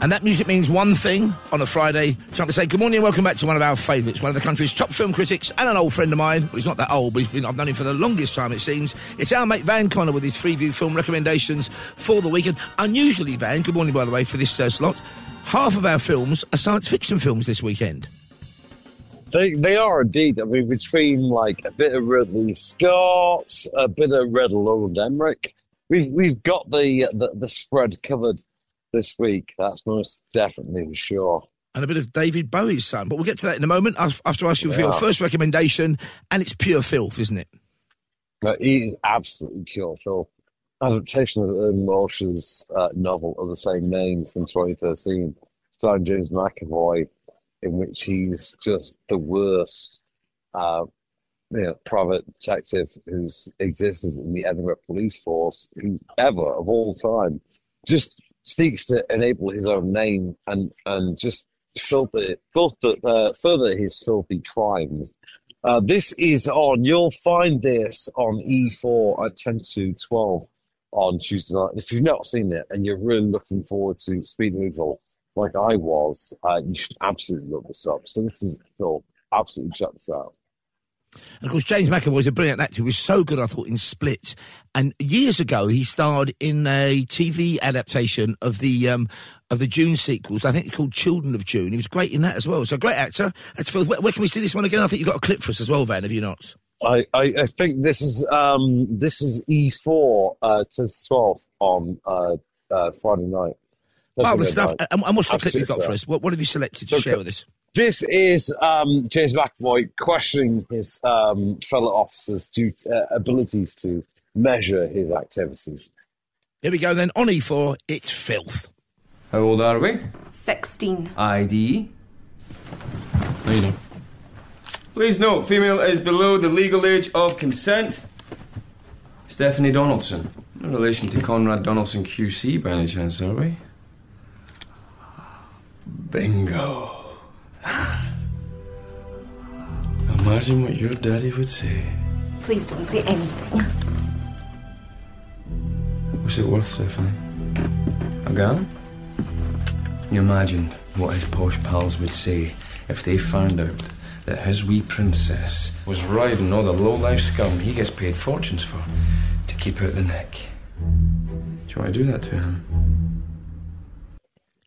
And that music means one thing on a Friday. Time to say good morning and welcome back to one of our favourites, one of the country's top film critics and an old friend of mine. Well, he's not that old, but I've known him for the longest time, it seems. It's our mate Van Connor with his Freeview film recommendations for the weekend. Unusually, Van, good morning, by the way, for this slot. Half of our films are science fiction films this weekend. They are indeed. I mean, between like a bit of Ridley Scott, a bit of Red Roland Emmerich, we've got the spread covered this week. That's most definitely for sure. And a bit of David Bowie's son. But we'll get to that in a moment. I have to ask you for your first recommendation, and it's pure filth, isn't it? No, it is absolutely pure filth. Adaptation of Ian Walsh's novel of the same name from 2013, starring James McAvoy, in which he's just the worst private detective who's existed in the Edinburgh police force ever of all time. Just seeks to enable his own name and just further his filthy crimes. This is on. You'll find this on E4 at 10 to 12 on Tuesday night. If you've not seen it and you're really looking forward to speed removal like I was, you should absolutely look this up. So this is Phil. Absolutely check this out. And of course, James McAvoy's a brilliant actor. He was so good, I thought, in Split. And years ago, he starred in a TV adaptation of the June sequels. I think it's called Children of June. He was great in that as well. So, great actor. That's Phil. Where can we see this one again? I think you've got a clip for us as well, Van, have you not? I think this is E4 to 12 on Friday night. Marvellous stuff. And what's the clip you've got for us? What have you selected to share with us? This is James McAvoy questioning his fellow officers' abilities to measure his activities. Here we go then. On E4, it's filth. How old are we? 16. ID? No, you don't. Please note, female is below the legal age of consent. Stephanie Donaldson. No relation to Conrad Donaldson QC by any chance, are we? Bingo. Imagine what your daddy would say. Please don't say anything. What's it worth, Stephanie? A gun? Can you imagine what his posh pals would say if they found out that his wee princess was riding all the low-life scum he gets paid fortunes for to keep out the neck? Do you want to do that to him?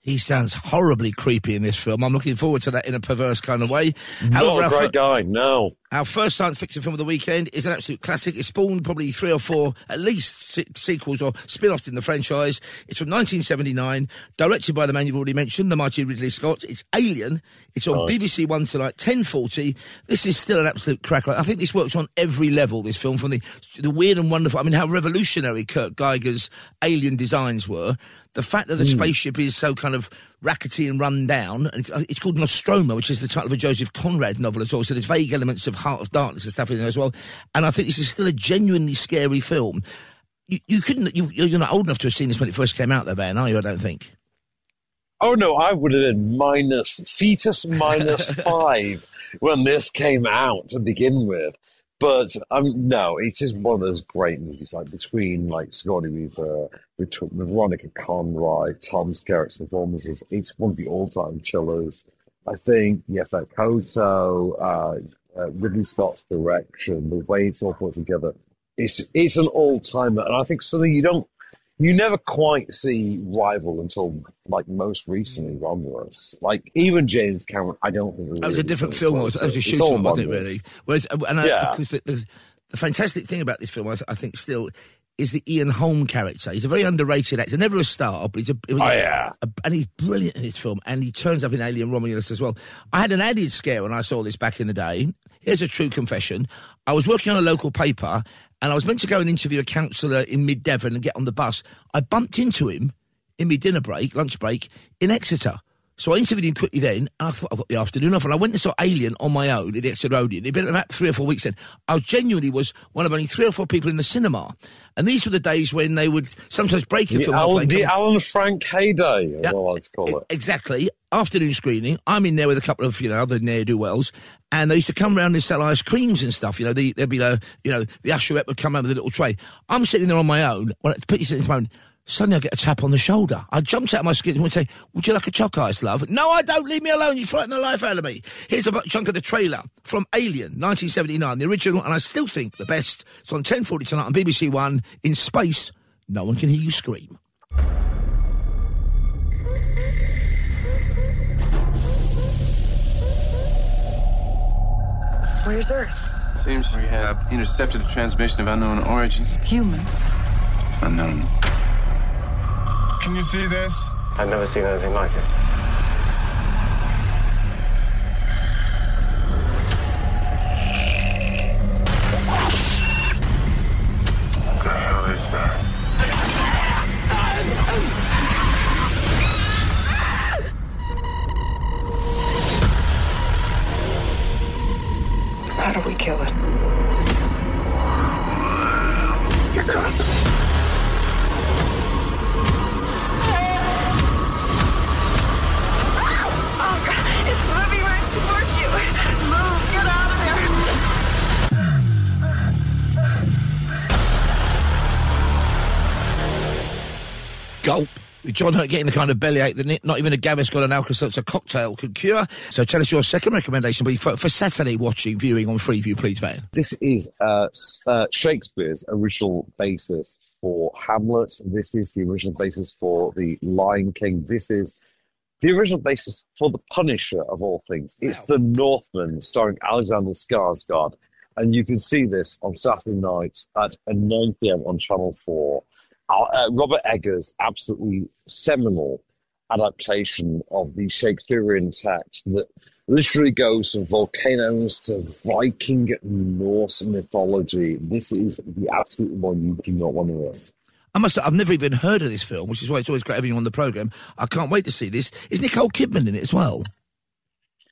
He sounds horribly creepy in this film. I'm looking forward to that in a perverse kind of way. Not a great guy, no. Our first science fiction film of the weekend is an absolute classic. It spawned probably 3 or 4, at least, sequels or spin-offs in the franchise. It's from 1979, directed by the man you've already mentioned, the mighty Ridley Scott. It's Alien. It's on BBC One tonight, 10:40. This is still an absolute cracker. I think this works on every level, this film, from the weird and wonderful. I mean, how revolutionary Kurt Geiger's Alien designs were. The fact that the spaceship is so kind of rackety and run down. And it's called Nostromo, which is the title of a Joseph Conrad novel as well. So there's vague elements of Heart of Darkness and stuff in there as well. And I think this is still a genuinely scary film. You're not old enough to have seen this when it first came out, though, Van, are you? I don't think. Oh, no, I would have been fetus minus 5 when this came out to begin with. But no, it is one of those great movies, like between like Sigourney Weaver, Veronica Conroy, Tom Skerritt's performances. It's one of the all-time chillers. I think Yefet Koto, Ridley Scott's direction, the way it's all put together, it's an all-timer, and I think something you never quite see rival until like most recently Romulus. Like even James Cameron, I don't think really that was a different film. That was a shoot film, wasn't it? Really. Whereas, because the fantastic thing about this film, I think, still is the Ian Holm character. He's a very underrated actor, never a star, but and he's brilliant in this film. And he turns up in Alien Romulus as well. I had an added scare when I saw this back in the day. Here's a true confession: I was working on a local paper. And I was meant to go and interview a councillor in mid-Devon and get on the bus. I bumped into him in my lunch break, in Exeter. So I interviewed him quickly then. I thought I've got the afternoon off. And I went and saw Alien on my own at the Exeter Odeon. It'd been about 3 or 4 weeks then. I genuinely was one of only 3 or 4 people in the cinema. And these were the days when they would sometimes break a film. The Alan Frank heyday, as I like to call it. Exactly. Afternoon screening. I'm in there with a couple of, other ne'er-do-wells. And they used to come round and sell ice creams and stuff. There'd be, the usherette would come out with a little tray. I'm sitting there on my own. Well, put yourself in this moment. Suddenly I get a tap on the shoulder. I jumped out of my skin and say, would you like a choc ice, love? No, I don't. Leave me alone. You frighten the life out of me. Here's a chunk of the trailer from Alien, 1979, the original, and I still think the best. It's on 10:40 tonight on BBC One. In space, no one can hear you scream. Where's Earth? Seems we have intercepted a transmission of unknown origin. Human. Unknown. Can you see this? I've never seen anything like it. What the hell is that? How do we kill it? You can't. Oh, God, it's moving right towards you. Move, get out of there. Gulp. With John Hurt getting the kind of bellyache that not even a Gaviscon and Alka-Seltzer cocktail could cure. So tell us your second recommendation, please, for Saturday viewing on Freeview, please, Van. This is Shakespeare's original basis for Hamlet. This is the original basis for The Lion King. This is the original basis for The Punisher, of all things. It's The Northman, starring Alexander Skarsgård. And you can see this on Saturday night at 9 p.m. on Channel 4. Robert Eggers' absolutely seminal adaptation of the Shakespearean text that literally goes from volcanoes to Viking Norse mythology. This is the absolute one you do not want to miss. I've never even heard of this film, which is why it's always great having you on the programme. I can't wait to see this. Is Nicole Kidman in it as well?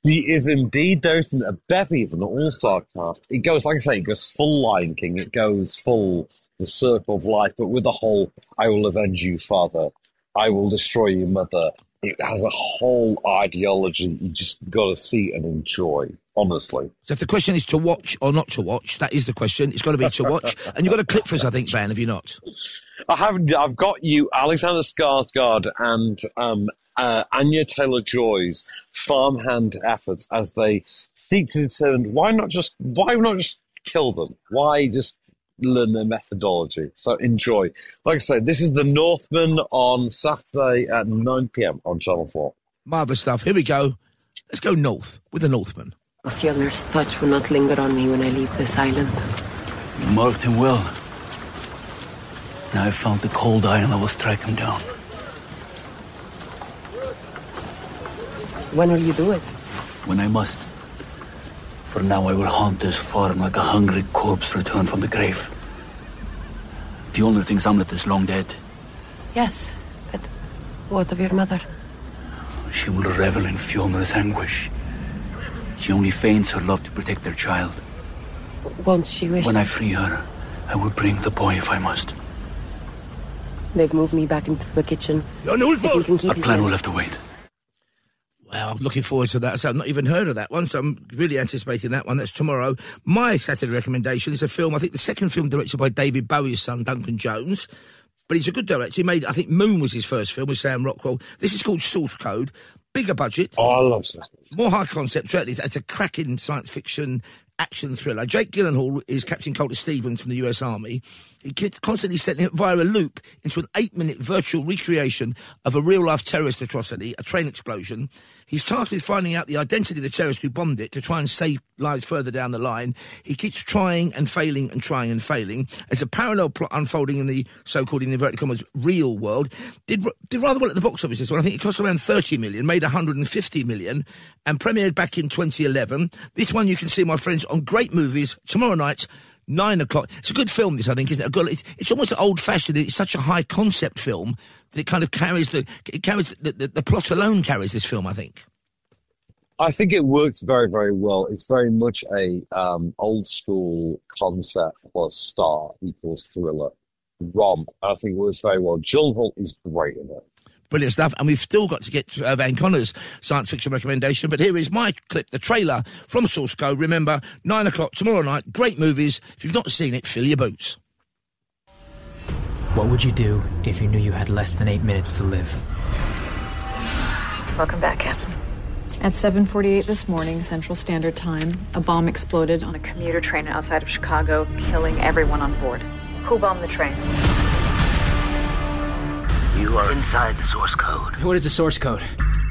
He is indeed. There's a bevy of an all-star cast. It goes, like I say, it goes full Lion King. It goes full The Circle of Life, but with the whole, I will avenge you, father. I will destroy your mother. It has a whole ideology you just got to see and enjoy, honestly. So if the question is to watch or not to watch, that is the question. It's got to be to watch. And you've got a clip for us, I think, Van, have you not? I haven't. I've got you, Alexander Skarsgård and Anya Taylor-Joy's farmhand efforts as they seek to determine why not just kill them? Why just learn their methodology? So enjoy. Like I said, this is The Northman on Saturday at 9 p.m. on Channel 4. Marvellous stuff. Here we go. Let's go north with The Northman. A Fjellner's touch will not linger on me when I leave this island. You marked him well. Now I've found the cold iron that will strike him down. When will you do it? When I must. For now I will haunt this farm like a hungry corpse returned from the grave. The only thing Samlet is long dead. Yes, but what of your mother? She will revel in Fjolnir's anguish. She only feigns her love to protect their child. Won't she wish? When I free her, I will bring the boy if I must. They've moved me back into the kitchen. If you can keep That plan will have to wait. Well, I'm looking forward to that. So I've not even heard of that one, so I'm really anticipating that one. That's tomorrow. My Saturday recommendation is a film, I think the second film directed by David Bowie's son, Duncan Jones. But he's a good director. He made, I think Moon was his first film with Sam Rockwell. This is called Source Code. Bigger budget. Oh, I love that. More high concept, certainly. It's a cracking science fiction action thriller. Jake Gyllenhaal is Captain Colter Stevens from the US Army. He constantly sent it via a loop into an 8-minute virtual recreation of a real-life terrorist atrocity, a train explosion. He's tasked with finding out the identity of the terrorist who bombed it to try and save lives further down the line. He keeps trying and failing and trying and failing. There's a parallel plot unfolding in the so-called, in inverted commas, real world. Did rather well at the box office this one. I think it cost around 30 million, made 150 million, and premiered back in 2011. This one you can see, my friends, on Great Movies tomorrow night, 9 o'clock. It's a good film, this, I think, isn't it? It's almost old-fashioned. It's such a high-concept film that it kind of carries the plot alone carries this film, I think. I think it works very, very well. It's very much a old-school concept plus star equals thriller romp. I think it works very well. Gyllenhaal is great in it. Brilliant stuff. And we've still got to get to Van Connor's science fiction recommendation. But here is my clip, the trailer from Source Code. Remember, 9 o'clock tomorrow night. Great movies. If you've not seen it, fill your boots. What would you do if you knew you had less than 8 minutes to live? Welcome back, Captain. At 7:48 this morning, Central Standard Time, a bomb exploded on a commuter train outside of Chicago, killing everyone on board. Who bombed the train? You are inside the source code. What is the source code?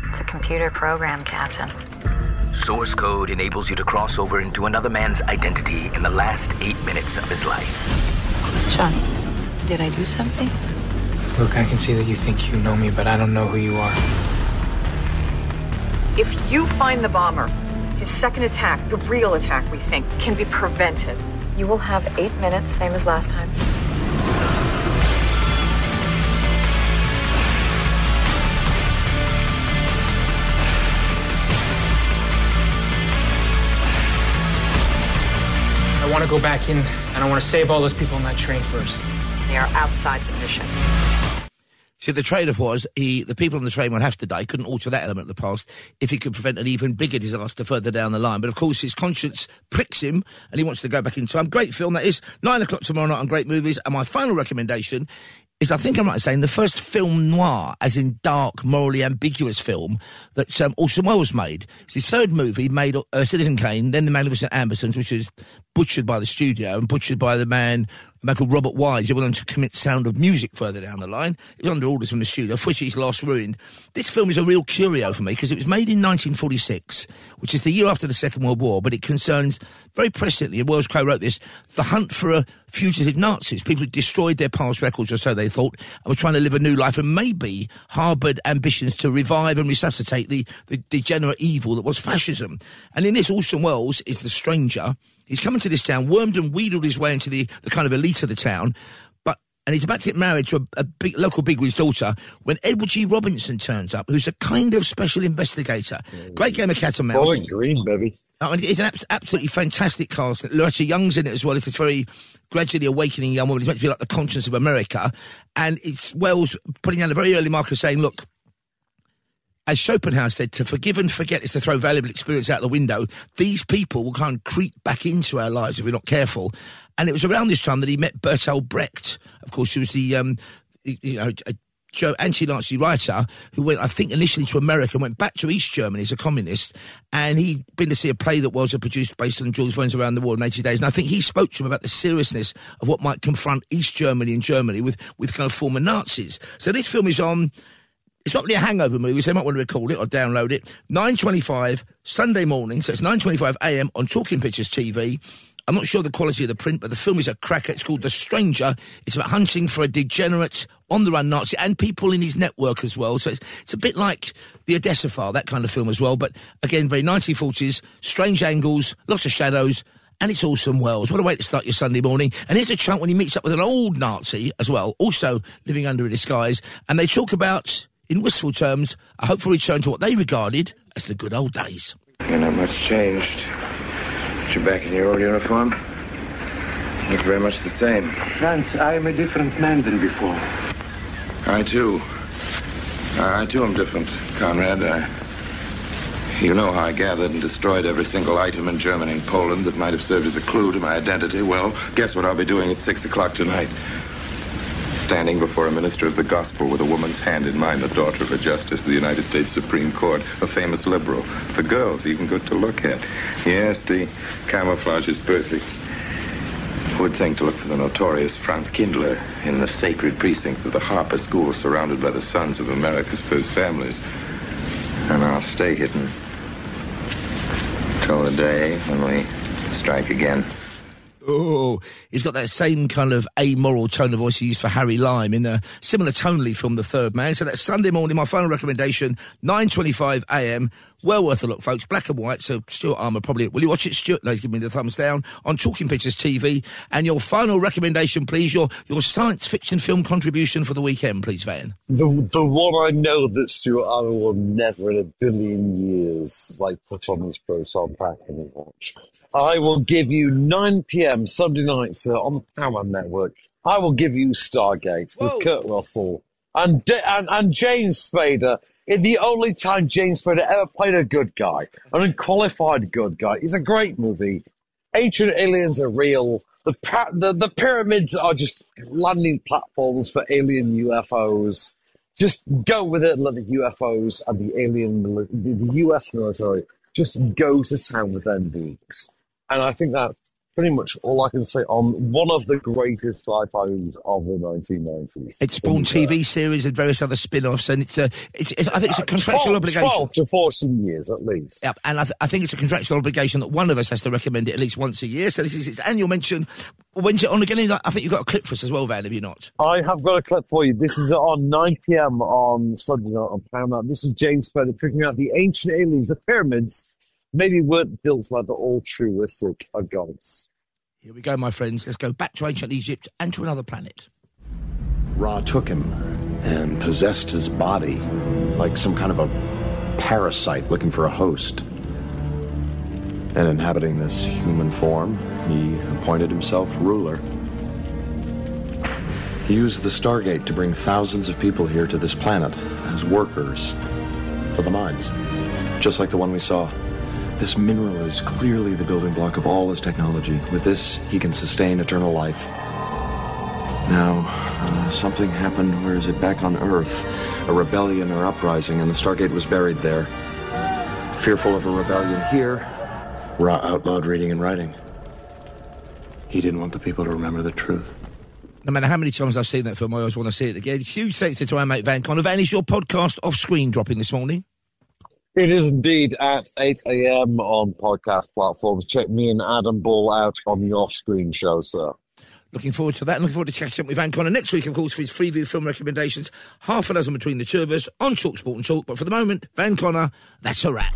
It's a computer program, Captain. Source code enables you to cross over into another man's identity in the last 8 minutes of his life. Sean, did I do something? Look, I can see that you think you know me, but I don't know who you are. If you find the bomber, his second attack, the real attack we think, can be prevented. You will have 8 minutes, same as last time. I want to go back in, and I want to save all those people on that train first. They are outside the mission. See, the trade-off was the people on the train would have to die. Couldn't alter that element of the past if he could prevent an even bigger disaster further down the line. But, of course, his conscience pricks him, and he wants to go back in time. Great film, that is. 9 o'clock tomorrow night on Great Movies. And my final recommendation is, I think I'm right in saying, the first film noir, as in dark, morally ambiguous film, that Orson Welles made. It's his third movie. He made Citizen Kane, then The Magnificent Ambersons, which was butchered by the studio and butchered by a man called Robert Wise, who went on to commit Sound of Music further down the line. It was under orders from the studio, which he's last ruined. This film is a real curio for me because it was made in 1946, which is the year after the Second World War, but it concerns, very presciently, and Wells co-wrote this, the hunt for fugitive Nazis, people who destroyed their past records, or so they thought, and were trying to live a new life and maybe harboured ambitions to revive and resuscitate the degenerate evil that was fascism. And in this, Orson Welles is the stranger. He's come into this town, wormed and wheedled his way into the kind of elite of the town, and he's about to get married to a big, local bigwig's daughter when Edward G. Robinson turns up, who's a kind of special investigator. Great game of cat and mouse. Bowling Green, baby. Oh, and it's an absolutely fantastic cast. Loretta Young's in it as well. It's a very gradually awakening young woman. He's meant to be like the conscience of America. And it's Wells putting down a very early marker saying, look, as Schopenhauer said, to forgive and forget is to throw valuable experience out the window. These people will kind of creep back into our lives if we're not careful. And it was around this time that he met Bertolt Brecht. Of course, she was the, anti-Nazi writer who went, I think, initially to America and went back to East Germany as a communist. And he'd been to see a play that was produced based on Jules Verne's Around the World in 80 Days. And I think he spoke to him about the seriousness of what might confront East Germany and Germany with kind of former Nazis. So this film is on... It's not really a hangover movie, so you might want to record it or download it. 9:25 Sunday morning, so it's 9:25 a.m. on Talking Pictures TV. I'm not sure the quality of the print, but the film is a cracker. It's called The Stranger. It's about hunting for a degenerate, on-the-run Nazi and people in his network as well. So it's a bit like The Odessa File, that kind of film as well. But again, very 1940s, strange angles, lots of shadows, and it's Orson Welles. What a way to start your Sunday morning. And here's a chunk when he meets up with an old Nazi as well, also living under a disguise. And they talk about, in wistful terms, a hopeful return to what they regarded as the good old days. You're not much changed. But you're back in your old uniform. Look very much the same. Franz, I am a different man than before. I too am different, Conrad. You know how I gathered and destroyed every single item in Germany and Poland that might have served as a clue to my identity. Well, guess what I'll be doing at 6 o'clock tonight? Standing before a minister of the gospel with a woman's hand in mine, the daughter of a justice of the United States Supreme Court, a famous liberal. The girl's even good to look at. Yes, the camouflage is perfect. Who would think to look for the notorious Franz Kindler in the sacred precincts of the Harper School, surrounded by the sons of America's first families? And I'll stay hidden till the day when we strike again. Oh, he's got that same kind of amoral tone of voice he used for Harry Lime in a similar tonally from The Third Man. So that's Sunday morning, my final recommendation, 9:25 a.m. Well worth a look, folks. Black and white, so Stuart Armour probably... Will you watch it, Stuart? No, give me the thumbs down on Talking Pictures TV. And your final recommendation, please, your science fiction film contribution for the weekend, please, Van. The one I know that Stuart Armour will never in a billion years put on his profile pack and watch. I will give you 9 p.m. Sunday nights on the Power Network. I will give you Stargate with Kurt Russell and James Spader. It's the only time James Spader ever played a good guy, an unqualified good guy. It's a great movie. Ancient aliens are real. The pyramids are just landing platforms for alien UFOs. Just go with it and let the UFOs and the US military just go to town with their nukes. And I think that's pretty much all I can say on one of the greatest sci-fi movies of the 1990s. It's spawned TV series and various other spin-offs, and I think it's a contractual obligation. 12 to 14 years at least. Yep, and I think it's a contractual obligation that one of us has to recommend it at least once a year. So this is its annual mention. When's it on again? I think you've got a clip for us as well, Van, have you not? I have got a clip for you. This is on 9 p.m. on Sunday night on Paramount. This is James Spader figuring out the ancient aliens, the pyramids, maybe weren't built like the altruistic gods. Here we go, my friends. Let's go back to ancient Egypt and to another planet. Ra took him and possessed his body like some kind of a parasite looking for a host. And inhabiting this human form, he appointed himself ruler. He used the Stargate to bring thousands of people here to this planet as workers for the mines, just like the one we saw. This mineral is clearly the building block of all his technology. With this, he can sustain eternal life. Now, something happened, where is it, back on Earth? A rebellion or uprising, and the Stargate was buried there. Fearful of a rebellion here, Ra outlawed reading and writing. He didn't want the people to remember the truth. No matter how many times I've seen that film, I always want to see it again. Huge thanks to our mate Van Connor. Van, is your podcast off screen dropping this morning? It is indeed at 8 a.m. on podcast platforms. Check me and Adam Ball out on the off-screen show, sir. Looking forward to that. Looking forward to catching up with Van Connor next week, of course, for his Freeview film recommendations. Half a dozen between the two of us on talkSPORT and Talk. But for the moment, Van Connor, that's a wrap.